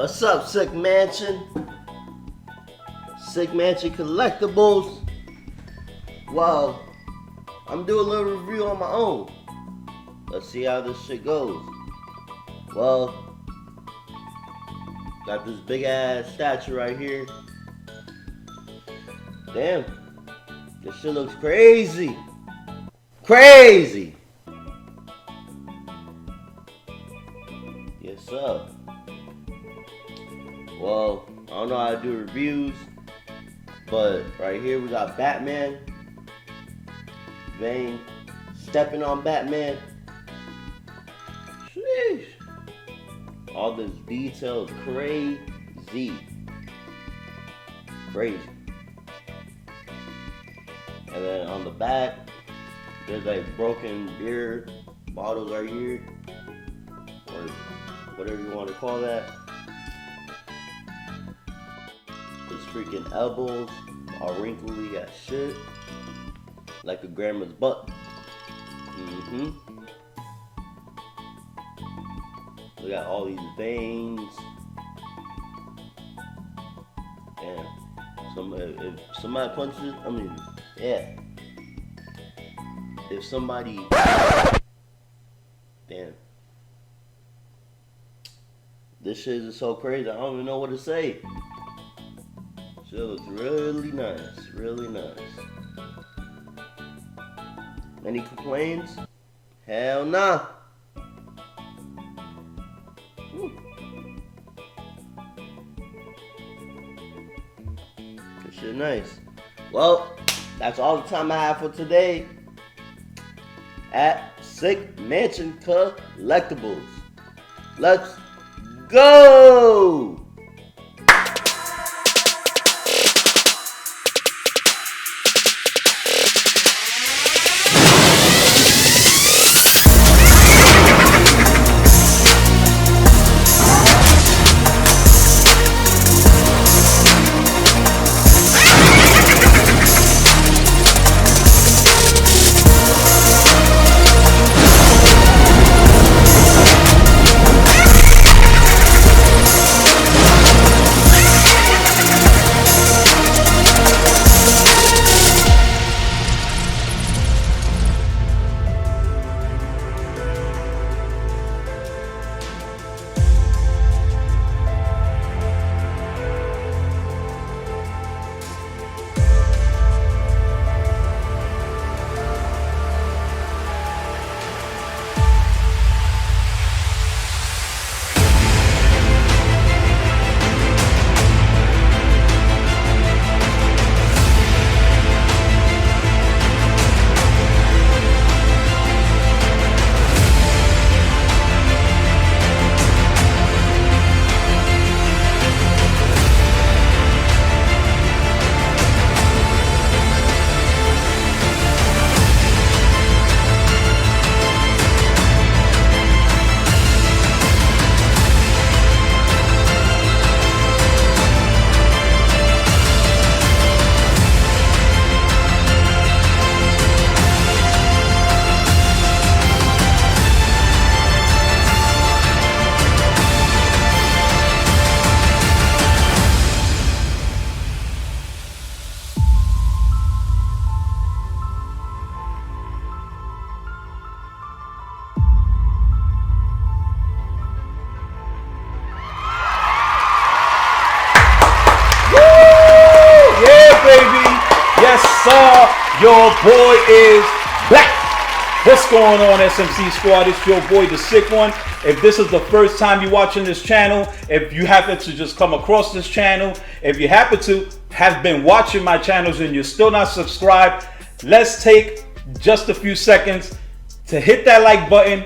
What's up, Sick Mansion? Sick Mansion Collectibles. Well, I'm doing a little review on my own. Let's see how this shit goes. Well, got this big ass statue right here. Damn, this shit looks crazy. Crazy. Yes, sir. Well, I don't know how to do reviews, but right here we got Batman, Bane stepping on Batman. Sheesh. All this detail is crazy. Crazy. And then on the back, there's like broken beer bottles right here, or whatever you want to call that. His freaking elbows, all wrinkly as shit, like a grandma's butt. Look at all these veins. Damn. If somebody punches, if somebody, damn. This shit is so crazy, I don't even know what to say. Shit looks really nice, really nice. Any complaints? Hell nah. This shit nice. Well, that's all the time I have for today at Sick Mansion Collectibles. Let's go! Your boy is back. What's going on, SMC Squad? It's your boy, the Sick One. If this is the first time you're watching this channel, if you happen to just come across this channel, if you happen to have been watching my channels and you're still not subscribed, let's take just a few seconds to hit that like button,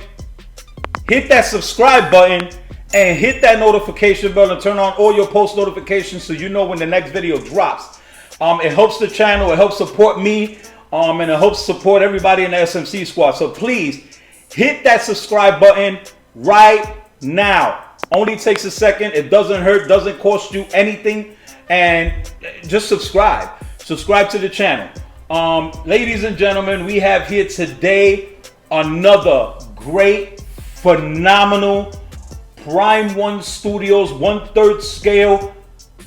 hit that subscribe button, and hit that notification bell and turn on all your post notifications so you know when the next video drops. It helps the channel, it helps support me, and it helps support everybody in the SMC Squad. So please hit that subscribe button right now. Only takes a second. It doesn't hurt, doesn't cost you anything, and just subscribe. Subscribe to the channel. Ladies and gentlemen, we have here today another great, phenomenal, Prime 1 Studios 1/3 scale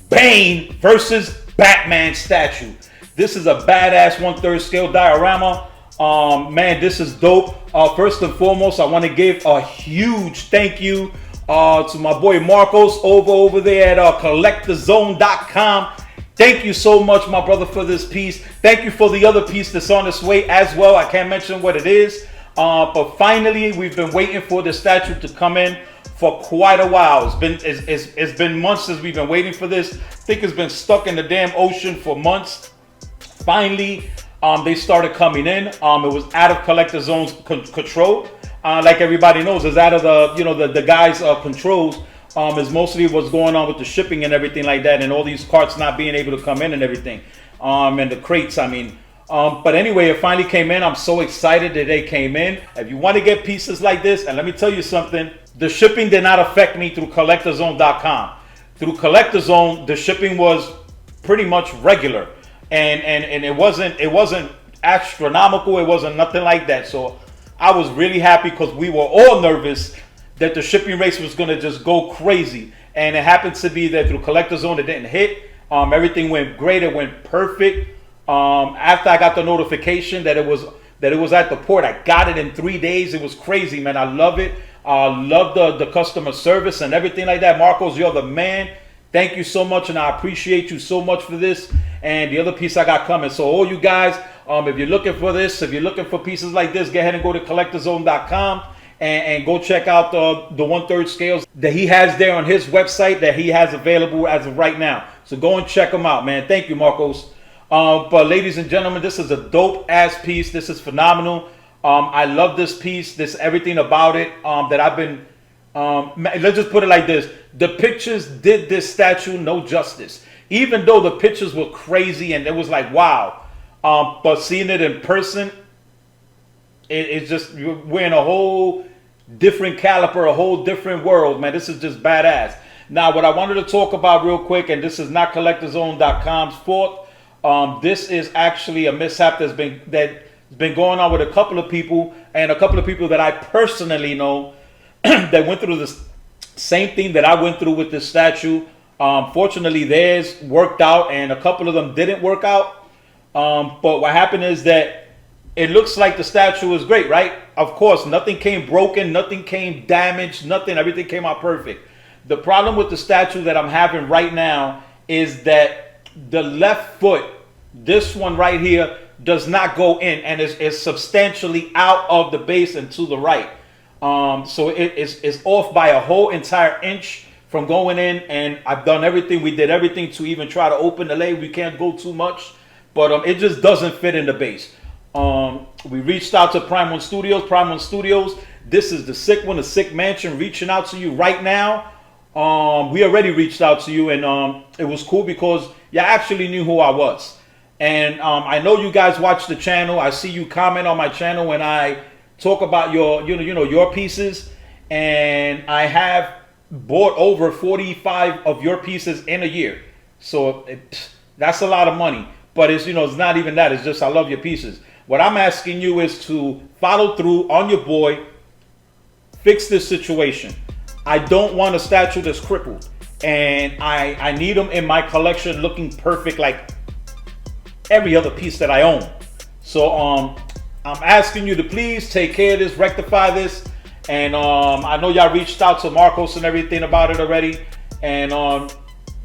Bane versus Batman statue. This is a badass 1/3 scale diorama. Man, this is dope. First and foremost, I want to give a huge thank you to my boy Marcos over there at CollectorZone.com. Thank you so much, my brother, for this piece. Thank you for the other piece that's on its way as well. I can't mention what it is, but finally, we've been waiting for the statue to come in for quite a while. It's been months since we've been waiting for this. I think it's been stuck in the damn ocean for months. Finally, they started coming in. It was out of Collector Zone's control. Like everybody knows, it's out of the guys' controls. Is mostly what's going on with the shipping and everything like that, and all these carts not being able to come in and everything, and the crates, I mean. But anyway, it finally came in. I'm so excited that they came in. If you want to get pieces like this, and let me tell you something, the shipping did not affect me through CollectorZone.com. Through Collector Zone, the shipping was pretty much regular, and it wasn't astronomical. It wasn't nothing like that. So I was really happy because we were all nervous that the shipping rates was going to just go crazy, and it happens to be that through Collector Zone it didn't hit. Everything went great. It went perfect. After I got the notification that it was at the port, I got it in 3 days. It was crazy, man. I love it. Love the customer service and everything like that. Marcos, you're the man. Thank you so much, and I appreciate you so much for this and the other piece I got coming. So all you guys, if you're looking for this, if you're looking for pieces like this, go ahead and go to CollectorZone.com. And go check out the 1/3 scales that he has there on his website that he has available as of right now. So go and check them out, man. Thank you, Marcos. But ladies and gentlemen, this is a dope ass piece. This is phenomenal. I love this piece. This everything about it that I've been. Let's just put it like this: the pictures did this statue no justice. Even though the pictures were crazy and it was like wow, but seeing it in person. It's just, we're in a whole different caliber, a whole different world, man. This is just badass. Now, what I wanted to talk about real quick, and this is not CollectorZone.com's fault. This is actually a mishap that's been going on with a couple of people, and a couple of people that I personally know that went through this same thing that I went through with this statue. Fortunately, theirs worked out, and a couple of them didn't work out. But what happened is that it looks like the statue is great, right? Of course, nothing came broken, nothing came damaged, nothing, everything came out perfect. The problem with the statue that I'm having right now is that the left foot, this one right here, does not go in and is substantially out of the base and to the right. So it's off by a whole entire inch from going in, and I've done everything. We did everything to even try to open the leg. We can't go too much, but it just doesn't fit in the base. We reached out to Prime 1 Studios. Prime 1 Studios, this is the Sick One, the Sick Mansion, reaching out to you right now. We already reached out to you, and it was cool because you actually knew who I was. And I know you guys watch the channel. I see you comment on my channel when I talk about your your pieces, and I have bought over 45 of your pieces in a year. So that's a lot of money. But it's it's not even that. It's just I love your pieces. What I'm asking you is to follow through on your boy, fix this situation. I don't want a statue that's crippled, and I need them in my collection looking perfect like every other piece that I own. So I'm asking you to please take care of this, rectify this, and I know y'all reached out to Marcos and everything about it already, and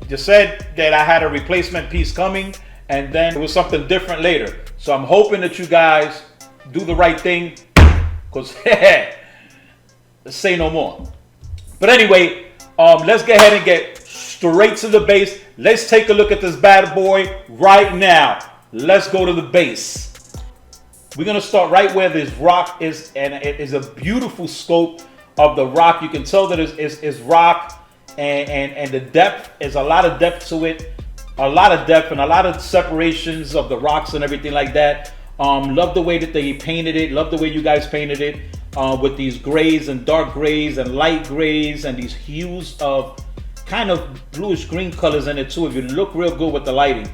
you said that I had a replacement piece coming, and then it was something different later. So I'm hoping that you guys do the right thing, because let's say no more. But anyway, let's go ahead and get straight to the base. Let's take a look at this bad boy right now. Let's go to the base. We're going to start right where this rock is, and it is a beautiful sculpt of the rock. You can tell that it's rock, and the depth is a lot of depth to it. A lot of depth and a lot of separations of the rocks and everything like that. Love the way that they painted it. Love the way you guys painted it with these grays and dark grays and light grays and these hues of kind of bluish green colors in it too. If you look real good with the lighting,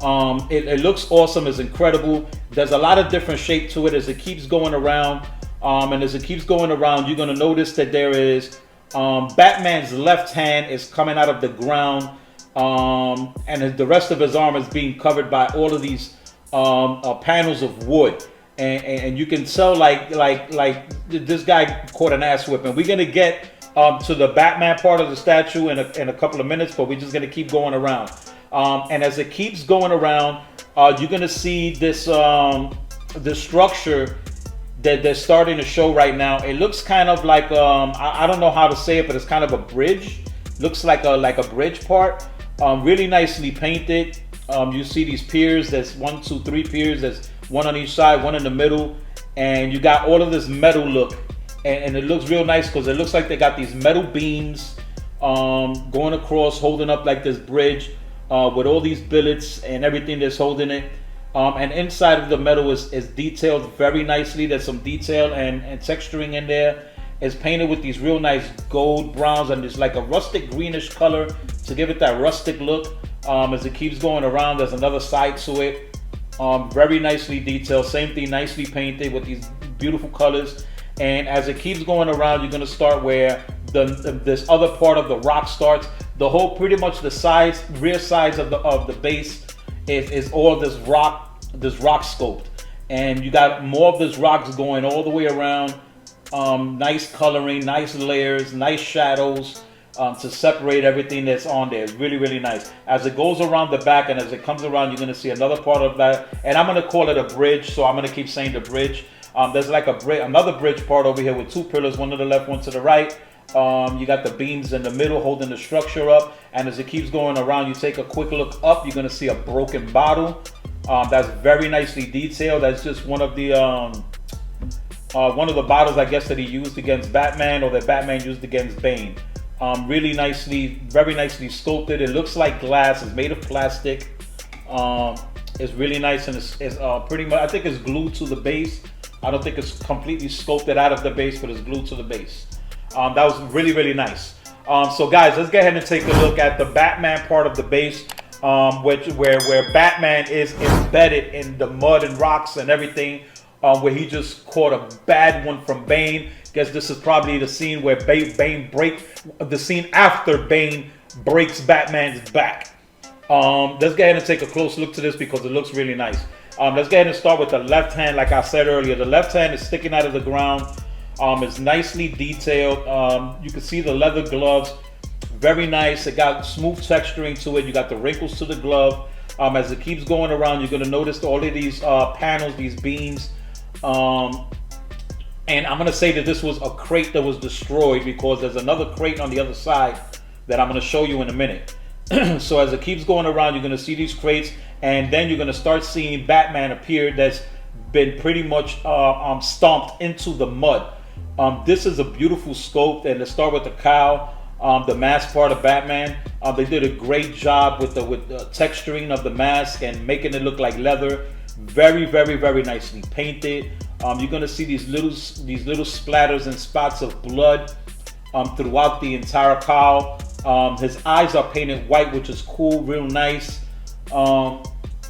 it looks awesome. It's incredible. There's a lot of different shape to it as it keeps going around. And as it keeps going around, you're going to notice that there is Batman's left hand is coming out of the ground, and the rest of his arm is being covered by all of these panels of wood. And you can tell like this guy caught an ass whipping. We're gonna get to the Batman part of the statue in a couple of minutes, but we're just gonna keep going around. And as it keeps going around, you're gonna see this this structure that they're starting to show right now. It looks kind of like I don't know how to say it, but it's kind of a bridge. Looks like a bridge part. Really nicely painted. You see these piers. There's 1, 2, 3 piers. There's one on each side, one in the middle, and you got all of this metal look, and it looks real nice because it looks like they got these metal beams going across, holding up like this bridge with all these billets and everything that's holding it. And inside of the metal is detailed very nicely. There's some detail and texturing in there. It's painted with these real nice gold browns, and it's like a rustic greenish color to give it that rustic look. As it keeps going around, there's another side to it. Very nicely detailed, same thing, nicely painted with these beautiful colors. And as it keeps going around, you're gonna start where this other part of the rock starts. The whole, pretty much the sides, rear sides of the base is all this rock sculpt. And you got more of this rocks going all the way around. Nice coloring, nice layers, nice shadows. To separate everything that's on there. It's really, really nice. As it goes around the back and as it comes around, you're going to see another part of that. And I'm going to call it a bridge, so I'm going to keep saying the bridge. There's like another bridge part over here with 2 pillars, one to the left, one to the right. You got the beams in the middle holding the structure up. And as it keeps going around, you take a quick look up, you're going to see a broken bottle. That's very nicely detailed. That's just one of the bottles, I guess, that he used against Batman, or that Batman used against Bane. Really nicely, very nicely sculpted. It looks like glass. It's made of plastic. It's really nice, and it's pretty much, I think it's glued to the base. I don't think it's completely sculpted out of the base, but it's glued to the base. That was really, really nice. So guys, let's go ahead and take a look at the Batman part of the base, where Batman is embedded in the mud and rocks and everything, where he just caught a bad one from Bane. Guess this is probably the scene where the scene after Bane breaks Batman's back. Let's go ahead and take a close look to this because it looks really nice. Let's go ahead and start with the left hand. Like I said earlier, the left hand is sticking out of the ground. It's nicely detailed. You can see the leather gloves, very nice. It got smooth texturing to it. You got the wrinkles to the glove. As it keeps going around, you're gonna notice all of these panels, these beams. And I'm gonna say that this was a crate that was destroyed because there's another crate on the other side that I'm gonna show you in a minute. So as it keeps going around, you're gonna see these crates, and then you're gonna start seeing Batman appear that's been pretty much stomped into the mud. This is a beautiful sculpt, and let's start with the cowl, the mask part of Batman. They did a great job with the texturing of the mask and making it look like leather. Very, very, very nicely painted. You're gonna see these little splatters and spots of blood throughout the entire cowl. His eyes are painted white, which is cool, real nice.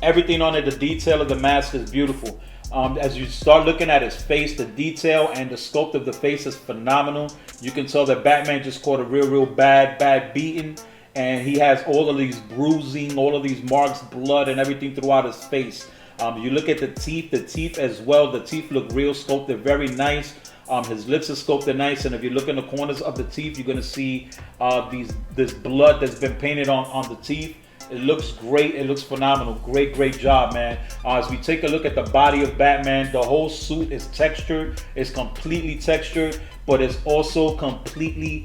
Everything on it, the detail of the mask is beautiful. As you start looking at his face, the detail and the sculpt of the face is phenomenal. You can tell that Batman just caught a real bad beating, and he has all of these bruising, all of these marks, blood and everything throughout his face. You look at the teeth as well. The teeth look real sculpted, very nice. His lips are sculpted nice, and if you look in the corners of the teeth, you're gonna see this blood that's been painted on the teeth. It looks great. It looks phenomenal. Great job, man. As we take a look at the body of Batman, the whole suit is textured. It's completely textured, but it's also completely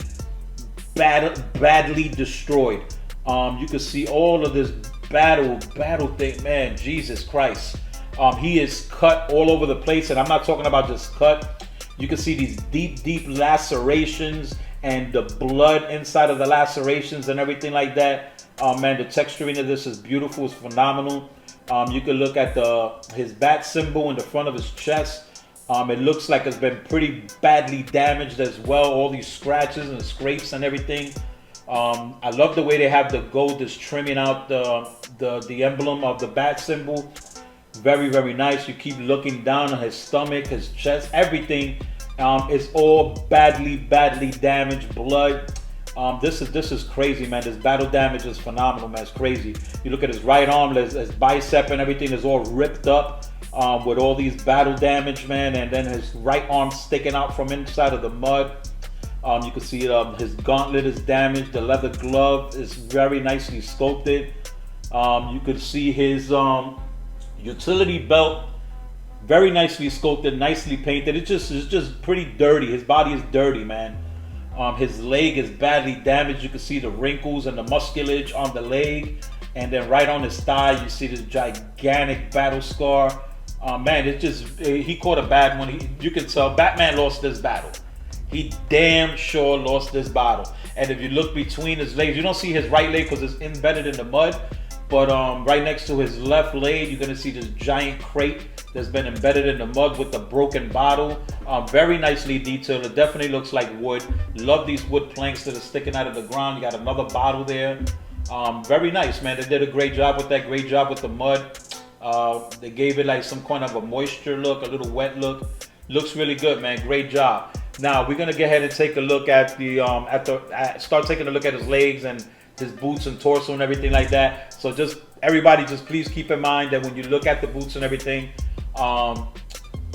badly destroyed. You can see all of this battle thing, man. Jesus Christ. He is cut all over the place, and I'm not talking about just cut. You can see these deep lacerations and the blood inside of the lacerations and everything like that. Man, the texturing of this is beautiful. It's phenomenal. You can look at his bat symbol in the front of his chest. It looks like it's been pretty badly damaged as well. All these scratches and scrapes and everything. I love the way they have the gold that's trimming out the emblem of the bat symbol. Very nice. You keep looking down on his stomach, his chest, everything It's all badly damaged. Blood. This is crazy, man. This battle damage is phenomenal, man. It's crazy. You look at his right arm, his bicep and everything is all ripped up with all these battle damage, man. And then his right arm sticking out from inside of the mud. You can see his gauntlet is damaged. The leather glove is very nicely sculpted. You could see his utility belt, very nicely sculpted, nicely painted. It's just pretty dirty. His body is dirty, man. His leg is badly damaged. You can see the wrinkles and the musculage on the leg. And then right on his thigh, you see this gigantic battle scar. Man, he caught a bad one. You can tell Batman lost this battle. He damn sure lost this battle. And if you look between his legs, you don't see his right leg because it's embedded in the mud. But right next to his left leg, you're gonna see this giant crate that's been embedded in the mud with the broken bottle. Very nicely detailed. It definitely looks like wood. Love these wood planks that are sticking out of the ground. You got another bottle there. Very nice, man. They did a great job with that. Great job with the mud. They gave it like some kind of a moisture look, a little wet look. Looks really good, man. Great job. Now we're gonna go ahead and take a look at the start taking a look at his legs and his boots and torso and everything like that. So just everybody, just please keep in mind that when you look at the boots and everything,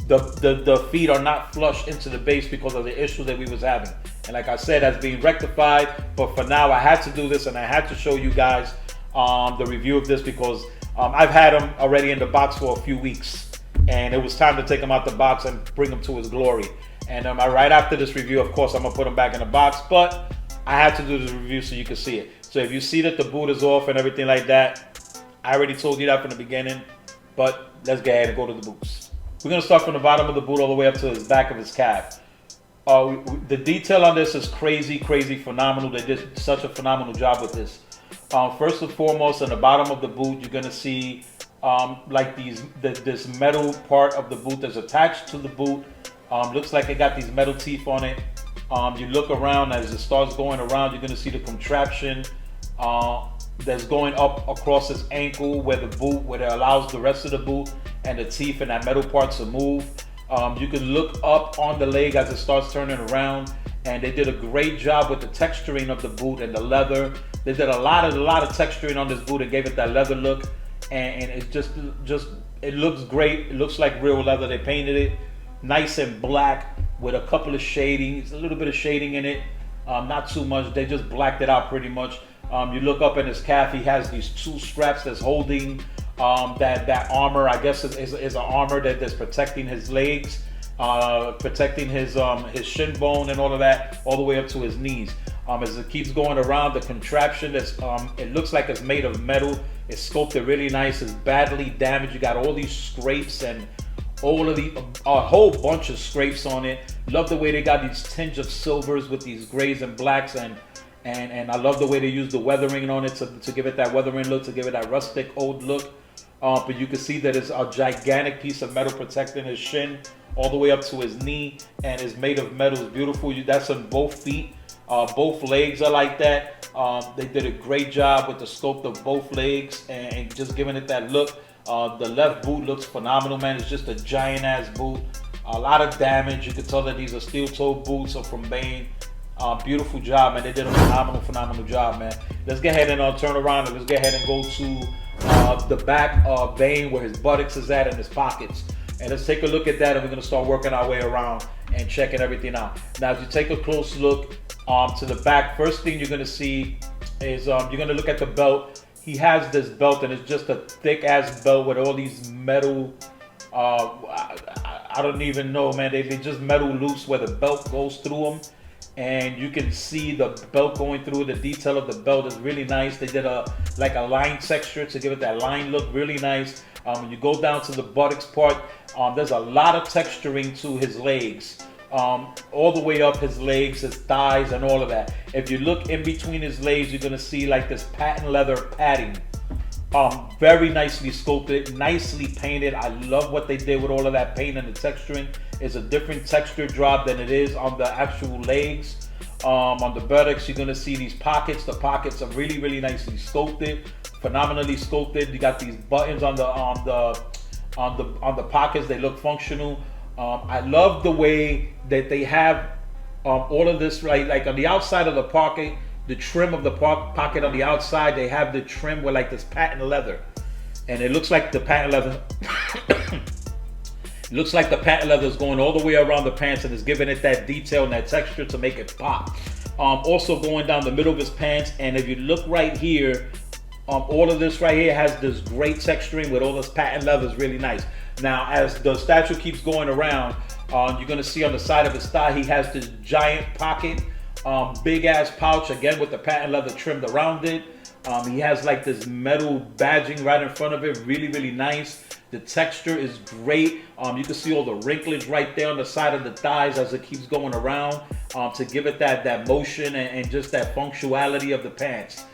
the feet are not flush into the base because of the issue that we was having. And like I said, that's being rectified. But for now, I had to do this and I had to show you guys the review of this because I've had him already in the box for a few weeks, and it was time to take him out the box and bring him to his glory. And right after this review, of course, I'm gonna put him back in the box, but I had to do this review so you can see it. So if you see that the boot is off and everything like that, I already told you that from the beginning, but let's go ahead and go to the boots. We're gonna start from the bottom of the boot all the way up to the back of his calf. The detail on this is crazy, phenomenal. They did such a phenomenal job with this. First and foremost, on the bottom of the boot, you're gonna see like this metal part of the boot that's attached to the boot. Looks like it got these metal teeth on it. You look around as it starts going around, you're gonna see the contraption that's going up across his ankle where it allows the rest of the boot and the teeth and that metal part to move. You can look up on the leg as it starts turning around, and they did a great job with the texturing of the boot and the leather. They did a lot of texturing on this boot and gave it that leather look, and it just it looks great. It looks like real leather. They painted it nice and black with a couple of shadings, a little bit of shading in it, not too much. They just blacked it out pretty much. You look up in his calf, he has these two straps that's holding that armor. I guess is an armor that's protecting his legs, protecting his shin bone and all of that, all the way up to his knees. As it keeps going around, the contraption it looks like it's made of metal. It's sculpted really nice. It's badly damaged. You got all these scrapes and a whole bunch of scrapes on it. Love the way they got these tinge of silvers with these grays and blacks, and I love the way they use the weathering on it to give it that weathering look, to give it that rustic old look. But you can see that it's a gigantic piece of metal protecting his shin all the way up to his knee, and it's made of metal. It's beautiful. That's on both feet. Both legs are like that. They did a great job with the sculpt of both legs and just giving it that look. The left boot looks phenomenal, man. It's just a giant ass boot. A lot of damage. You can tell that these are steel-toed boots are from Bane. Beautiful job, man. They did a phenomenal job, man. Let's go ahead and turn around and let's go ahead and go to the back of Bane where his buttocks is at and his pockets. And let's take a look at that, and we're gonna start working our way around and checking everything out. Now, if you take a close look to the back, first thing you're gonna see is you're gonna look at the belt. He has this belt, and it's just a thick ass belt with all these metal. I don't even know, man. They just metal loops where the belt goes through them, and you can see the belt going through. The detail of the belt is really nice. They did like a line texture to give it that line look, really nice. When you go down to the buttocks part, there's a lot of texturing to his legs. All the way up his legs, his thighs, and all of that. If you look in between his legs, you're gonna see like this patent leather padding. Very nicely sculpted, nicely painted. I love what they did with all of that paint and the texturing. It's a different texture drop than it is on the actual legs. On the buttocks, you're gonna see these pockets. The pockets are really nicely sculpted, phenomenally sculpted. You got these buttons on the pockets. They look functional. I love the way that they have all of this, right? Like on the outside of the pocket, the trim of the pocket on the outside, they have the trim with like this patent leather. And it looks like the patent leather, it looks like the patent leather is going all the way around the pants and is giving it that detail and that texture to make it pop. Also going down the middle of his pants, and if you look right here, all of this right here has this great texturing with all this patent leather. Is really nice. Now, as the statue keeps going around, you're gonna see on the side of his thigh, he has this giant pocket, big ass pouch, again with the patent leather trimmed around it. He has like this metal badging right in front of it, really, really nice. The texture is great. You can see all the wrinkles right there on the side of the thighs as it keeps going around to give it that motion and just that functionality of the pants.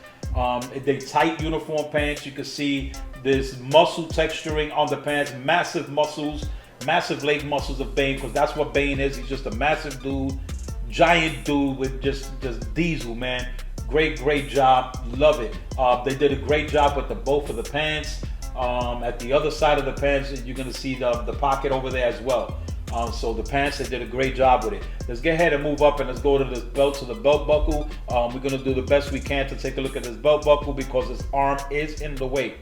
They tight uniform pants. You can see this muscle texturing on the pants, massive muscles, massive leg muscles of Bane, because that's what Bane is. He's just a massive dude, giant dude with just diesel, man. Great job, love it. They did a great job with both of the pants. At the other side of the pants, you're gonna see the pocket over there as well. So the pants, they did a great job with it. Let's get ahead and move up and let's go to this belt, to the belt buckle. We're gonna do the best we can to take a look at this belt buckle because his arm is in the way.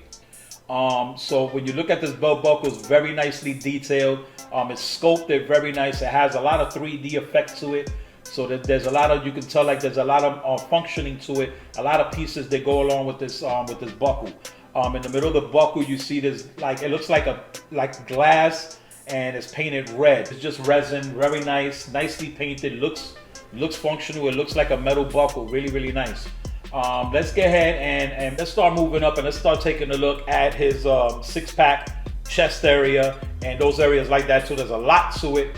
So when you look at this belt buckle, it's very nicely detailed. It's sculpted very nice. It has a lot of 3D effect to it. So that there's a lot of, you can tell like there's a lot of functioning to it. A lot of pieces that go along with this buckle. In the middle of the buckle, you see this, like, it looks like glass and it's painted red. It's just resin, very nice, nicely painted, looks functional. It looks like a metal buckle, really nice. Let's get ahead and let's start moving up and let's start taking a look at his six-pack, chest area, and those areas like that too. There's a lot to it.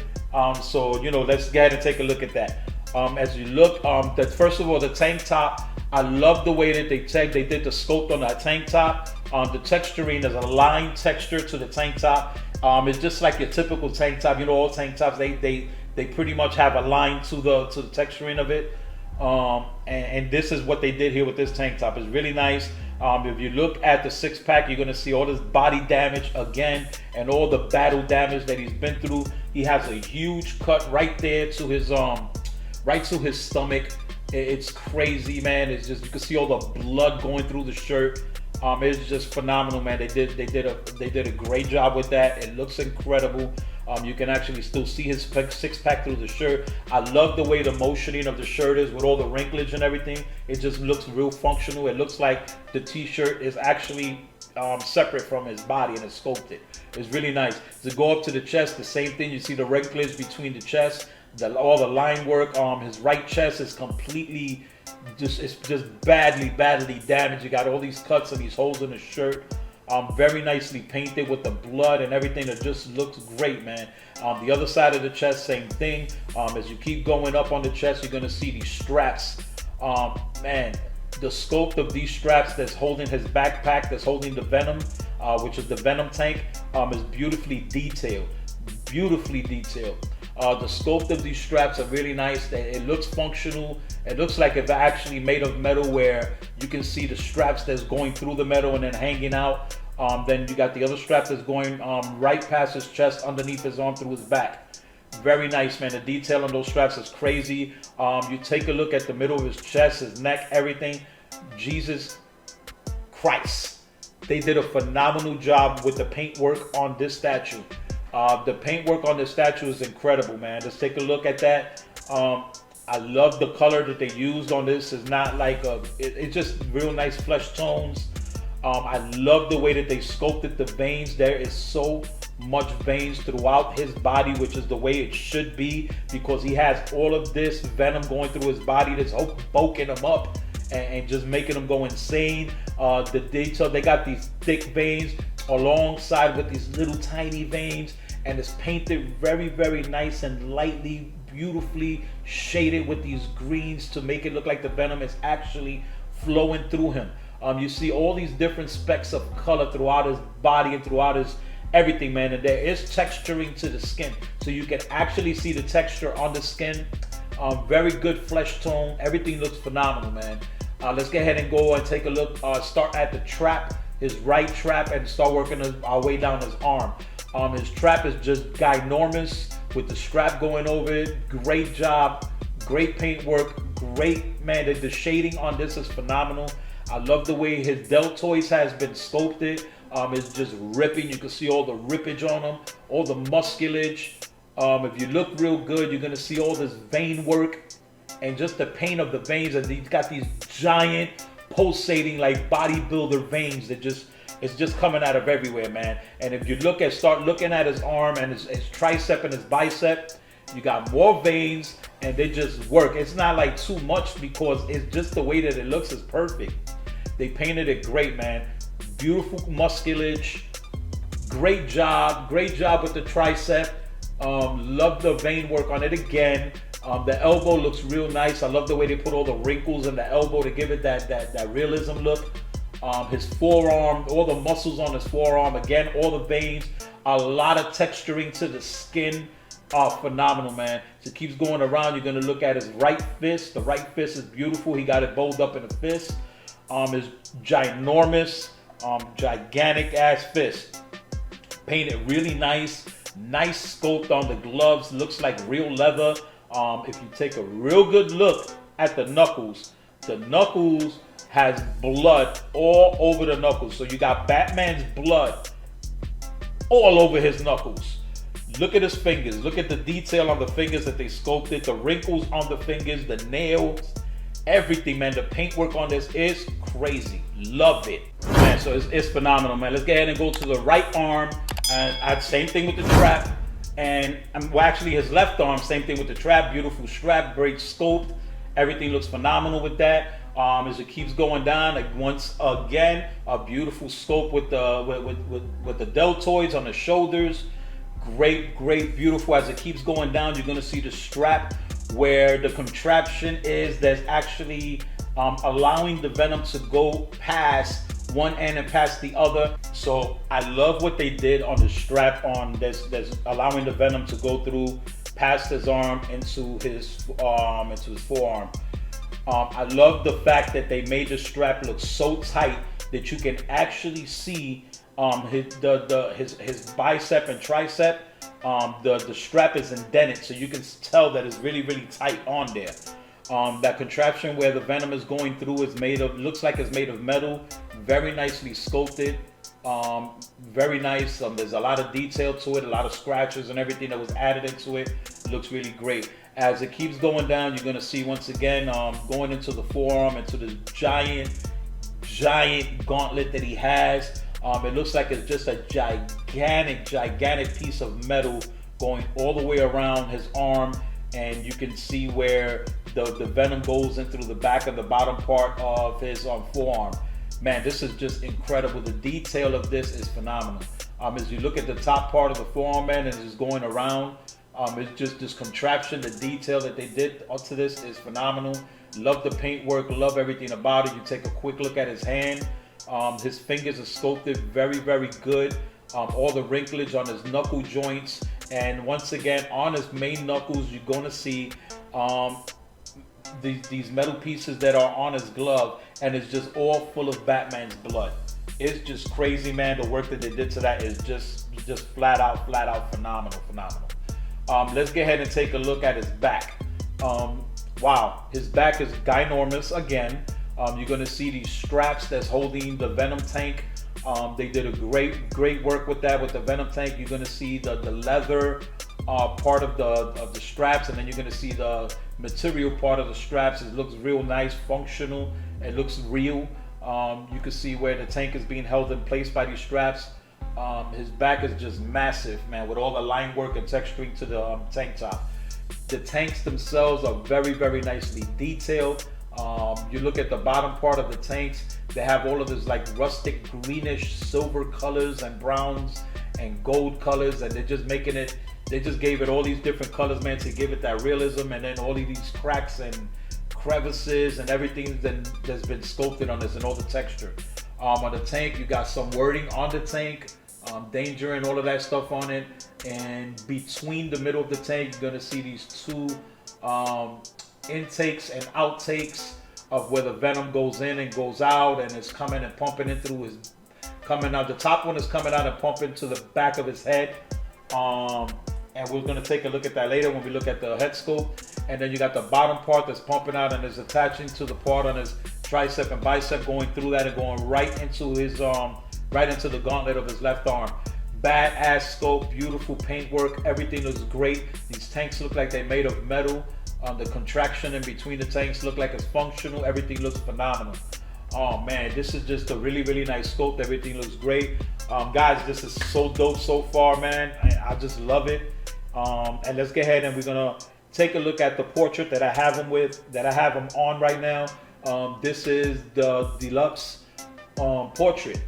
So, you know, let's go ahead and take a look at that. As you look, first of all, the tank top, I love the way that they did the sculpt on that tank top. The texturing, there's a line texture to the tank top. It's just like your typical tank top. You know, all tank tops, they pretty much have a line to the texturing of it. And this is what they did here with this tank top. It's really nice. If you look at the six-pack, you're gonna see all this body damage again and all the battle damage that he's been through. He has a huge cut right there to his right to his stomach. It's crazy, man. It's just, you can see all the blood going through the shirt. It's just phenomenal, man. They did a great job with that. It looks incredible. You can actually still see his six-pack through the shirt. I love the way the motioning of the shirt is with all the wrinklage and everything. It just looks real functional. It looks like the t-shirt is actually separate from his body and it's sculpted. It's really nice. To go up to the chest, the same thing. You see the wrinklage between the chest, all the line work. His right chest is completely it's just badly damaged. You got all these cuts and these holes in the shirt. Very nicely painted with the blood and everything. That just looks great, man. The other side of the chest, same thing. As you keep going up on the chest, you're gonna see these straps. Man, the sculpt of these straps that's holding his backpack, that's holding the venom, which is the venom tank, is beautifully detailed. The sculpt of these straps are really nice. It looks functional. It looks like it's actually made of metal, where you can see the straps that's going through the metal and then hanging out. Then you got the other strap that's going right past his chest, underneath his arm, through his back. Very nice, man. The detail on those straps is crazy. You take a look at the middle of his chest, his neck, everything. Jesus Christ. They did a phenomenal job with the paintwork on this statue. The paintwork on this statue is incredible, man. Let's take a look at that. I love the color that they used on this. It's not like it's just real nice flesh tones. I love the way that they sculpted the veins. There is so much veins throughout his body, which is the way it should be, because he has all of this venom going through his body that's bulking him up and just making him go insane. The detail, they got these thick veins alongside with these little tiny veins, and it's painted very nice and lightly, beautifully shaded with these greens to make it look like the venom is actually flowing through him. You see all these different specks of color throughout his body and throughout his everything, man. And there is texturing to the skin, so you can actually see the texture on the skin. Very good flesh tone. Everything looks phenomenal, man. Let's go ahead and go and take a look. Start at the trap, his right trap, and start working our way down his arm. His trap is just ginormous. with the strap going over it. Great job, great paint work, great, man, the shading on this is phenomenal. I love the way his deltoids has been sculpted. It's just ripping. You can see all the rippage on them, all the musculage. If you look real good, you're gonna see all this vein work and just the paint of the veins. And he's got these giant pulsating like bodybuilder veins that it's just coming out of everywhere, man. And if you start looking at his arm and his tricep and his bicep, you got more veins and they just work. It's not like too much because it's just the way that it looks is perfect. They painted it great, man. Beautiful musculage. Great job with the tricep. Love the vein work on it again. The elbow looks real nice. I love the way they put all the wrinkles in the elbow to give it that realism look. His forearm, all the muscles on his forearm, again, all the veins, a lot of texturing to the skin. Phenomenal, man. So it keeps going around. You're gonna look at his right fist. The right fist is beautiful. He got it bowled up in a fist. His ginormous, gigantic ass fist. Painted really nice. Nice sculpt on the gloves. Looks like real leather. If you take a real good look at the knuckles has blood all over the knuckles. So you got Batman's blood all over his knuckles. Look at his fingers. Look at the detail on the fingers that they sculpted. The wrinkles on the fingers, the nails, everything, man. The paintwork on this is crazy. Love it, man. So it's phenomenal, man. Let's go ahead and go to the right arm. And same thing with the trap. And well, actually his left arm, same thing with the trap. Beautiful strap, great sculpt. Everything looks phenomenal with that. As it keeps going down, like once again, a beautiful sculpt with the deltoids on the shoulders. Great, beautiful. As it keeps going down, you're gonna see the strap where the contraption is that's actually allowing the venom to go past one end and past the other. So I love what they did on the strap on that's allowing the venom to go through past his arm into his forearm. I love the fact that they made the strap look so tight that you can actually see his bicep and tricep. The strap is indented, so you can tell that it's really tight on there. That contraption where the venom is going through is looks like it's made of metal. Very nicely sculpted. Very nice. There's a lot of detail to it, a lot of scratches and everything that was added into it. It looks really great. As it keeps going down, you're gonna see once again going into the forearm, into this giant gauntlet that he has. It looks like it's just a gigantic piece of metal going all the way around his arm, and you can see where the venom goes in through the back and the bottom part of his forearm. Man, this is just incredible. The detail of this is phenomenal. As you look at the top part of the forearm, man, and it's just going around, it's just this contraption. The detail that they did to this is phenomenal. Love the paintwork, love everything about it. You take a quick look at his hand. His fingers are sculpted very good. All the wrinklage on his knuckle joints, and once again on his main knuckles, you're gonna see these metal pieces that are on his glove, and it's just all full of Batman's blood. It's just crazy, man. The work that they did to that is just flat out phenomenal. Let's go ahead and take a look at his back. Wow, his back is ginormous again. You're gonna see these straps that's holding the venom tank. They did a great work with that, with the venom tank. You're gonna see the leather part of the straps, and then you're gonna see the material part of the straps. It looks real nice, functional. It looks real. You can see where the tank is being held in place by these straps. His back is just massive, man, with all the line work and texturing to the tank top. The tanks themselves are very nicely detailed. You look at the bottom part of the tanks, they have all of this like rustic greenish silver colors and browns and gold colors, and they're just making it, they just gave it all these different colors, man, to give it that realism, and then all of these cracks and crevices and everything that's been sculpted on this, and all the texture. On the tank, you got some wording on the tank, danger and all of that stuff on it, and between the middle of the tank, you're gonna see these two intakes and outtakes of where the venom goes in and goes out, and it's coming and pumping in through his, coming out. The top one is coming out and pumping to the back of his head, and we're gonna take a look at that later when we look at the head scope. And then you got the bottom part that's pumping out and is attaching to the part on his tricep and bicep, going through that and going right into his right into the gauntlet of his left arm. Badass scope, beautiful paintwork, everything looks great. These tanks look like they're made of metal. The contraction in between the tanks look like it's functional. Everything looks phenomenal. Oh man, this is just a really, really nice scope. Everything looks great. Guys, this is so dope so far, man. I just love it. And let's get ahead and we're gonna take a look at the portrait that I have him on right now. This is the deluxe portrait.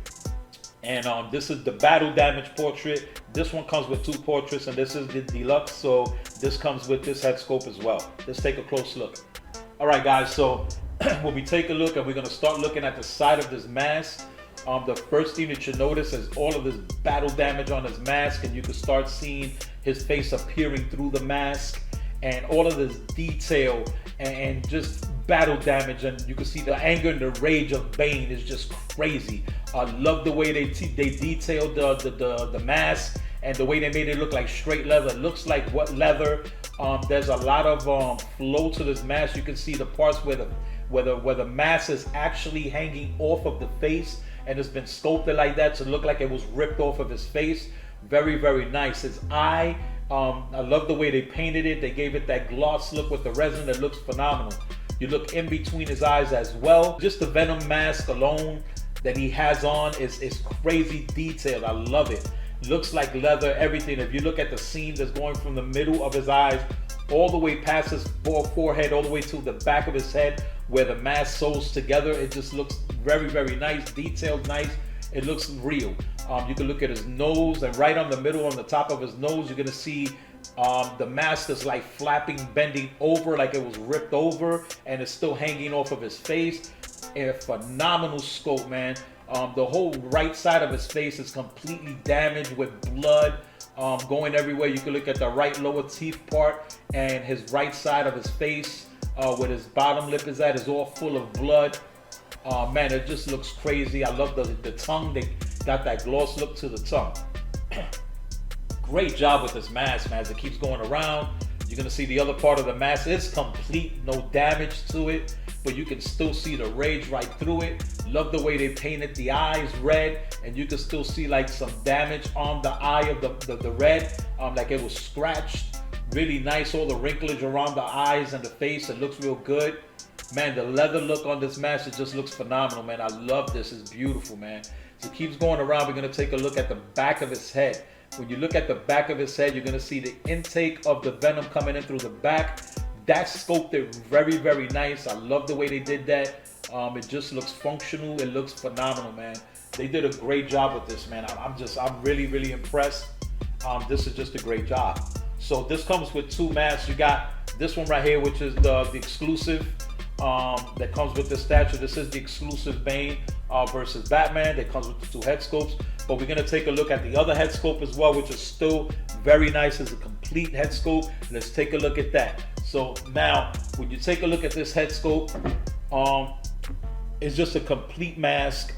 And this is the battle damage portrait. This one comes with 2 portraits, and this is the deluxe, so this comes with this head scope as well. Let's take a close look. All right, guys, so when we take a look, and we're gonna start looking at the side of this mask, the first thing that you notice is all of this battle damage on his mask, and you can start seeing his face appearing through the mask, and all of this detail and just battle damage, and you can see the anger and the rage of Bane is just crazy. I love the way they detailed the mask and the way they made it look like straight leather. It looks like what leather. There's a lot of flow to this mask. You can see the parts where the mask is actually hanging off of the face, and it's been sculpted like that to look like it was ripped off of his face. Very, very nice. His eye, I love the way they painted it. They gave it that gloss look with the resin that looks phenomenal. You look in between his eyes as well. Just the Venom mask alone that he has on is crazy detailed. I love it. Looks like leather, everything. If you look at the seam that's going from the middle of his eyes all the way past his forehead, all the way to the back of his head where the mask sews together, it just looks very, very nice, detailed, nice. It looks real. You can look at his nose, and right on the middle, on the top of his nose, you're gonna see the mask is like flapping, bending over like it was ripped over, and it's still hanging off of his face. A phenomenal scope, man. The whole right side of his face is completely damaged with blood going everywhere. You can look at the right lower teeth part, and his right side of his face where his bottom lip is at is all full of blood. Man, it just looks crazy. I love the tongue. They got that gloss look to the tongue. Great job with this mask, man. As it keeps going around, you're gonna see the other part of the mask is complete, no damage to it, but you can still see the rage right through it. Love the way they painted the eyes red, and you can still see like some damage on the eye of the red, like it was scratched. Really nice, all the wrinklage around the eyes and the face. It looks real good. Man, the leather look on this mask, it just looks phenomenal, man. I love this. It's beautiful, man. So it keeps going around. We're gonna take a look at the back of his head. When you look at the back of his head, you're gonna see the intake of the venom coming in through the back. That's sculpted very, very nice. I love the way they did that. It just looks functional. It looks phenomenal, man. They did a great job with this, man. I'm really, really impressed. This is just a great job. So this comes with 2 masks. You got this one right here, which is the exclusive that comes with this statue. This is the exclusive Bane versus Batman that comes with the 2 head scopes. But we're gonna take a look at the other head scope as well, which is still very nice. It's a complete head scope. Let's take a look at that. So now, when you take a look at this head scope, it's just a complete mask.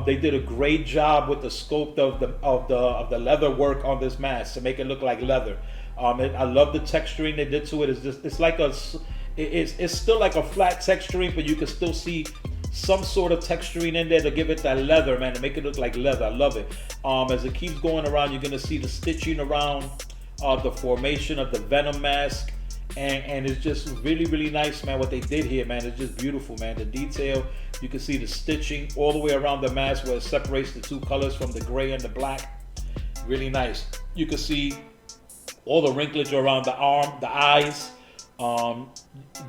They did a great job with the sculpt of the leather work on this mask to make it look like leather. I love the texturing they did to it. It's still like a flat texturing, but you can still see some sort of texturing in there to give it that leather, man, to make it look like leather. I love it. As it keeps going around, you're gonna see the stitching around the formation of the Venom mask, and it's just really, really nice, man. What they did here, man, it's just beautiful, man. The detail, you can see the stitching all the way around the mask where it separates the 2 colors from the gray and the black. Really nice. You can see all the wrinklage around the arm, the eyes.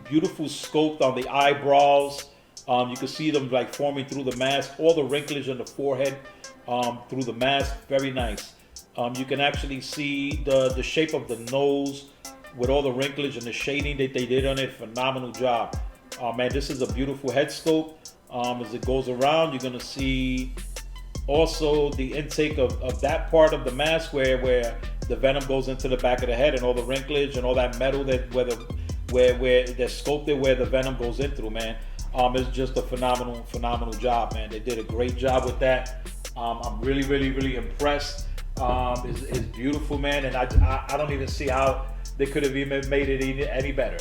Beautiful sculpt on the eyebrows. You can see them like forming through the mask. All the wrinklage on the forehead through the mask. Very nice. You can actually see the shape of the nose with all the wrinklage and the shading that they did on it. Phenomenal job. Man, this is a beautiful head sculpt. As it goes around, you're gonna see also the intake of that part of the mask where the venom goes into the back of the head, and all the wrinklage and all that metal that where they're sculpted where the venom goes in through, man. It's just a phenomenal job, man. They did a great job with that. I'm really, really, really impressed. is beautiful, man, and I don't even see how they could have even made it any better.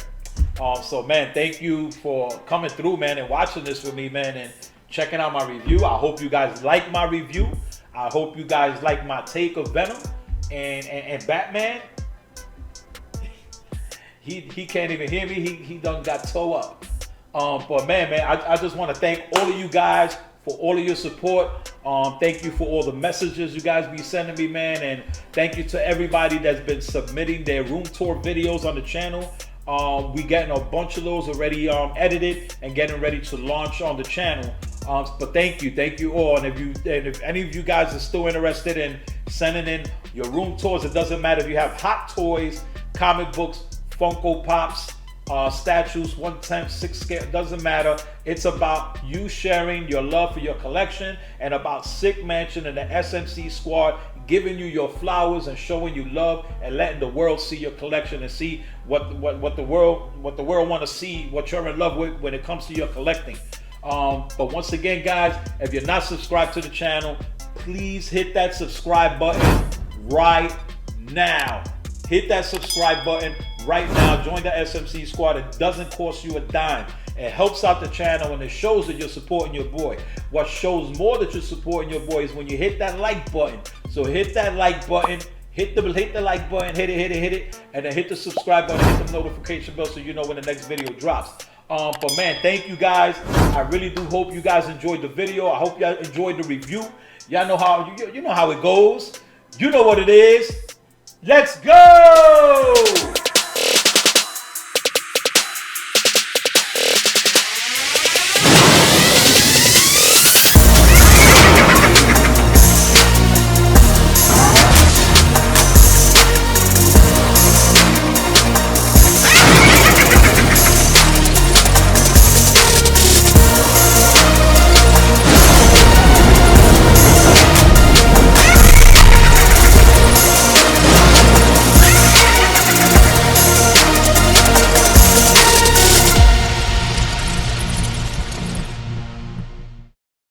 So, man, thank you for coming through, man, and watching this with me, man, and checking out my review. I hope you guys like my review. I hope you guys like my take of Venom and Batman. He can't even hear me. He done got toe up. But man, I just want to thank all of you guys for all of your support. Thank you for all the messages you guys be sending me, man. And thank you to everybody that's been submitting their room tour videos on the channel. We getting a bunch of those already edited and getting ready to launch on the channel. But thank you all. And if any of you guys are still interested in sending in your room tours, it doesn't matter if you have hot toys, comic books, Funko Pops, statues, 1/10, 6 scale, doesn't matter. It's about you sharing your love for your collection and about Sick Mansion and the SMC squad giving you your flowers and showing you love and letting the world see your collection and see what the world want to see, what you're in love with when it comes to your collecting. But once again, guys, if you're not subscribed to the channel, please hit that subscribe button right now. Hit that subscribe button right now. Join the SMC squad. It doesn't cost you a dime. It helps out the channel and it shows that you're supporting your boy. What shows more that you're supporting your boy is when you hit that like button. So hit that like button. Hit the like button. Hit it. And then hit the subscribe button. Hit the notification bell so you know when the next video drops. But man, thank you guys. I really do hope you guys enjoyed the video. I hope y'all enjoyed the review. Y'all know how you know how it goes. You know what it is. Let's go!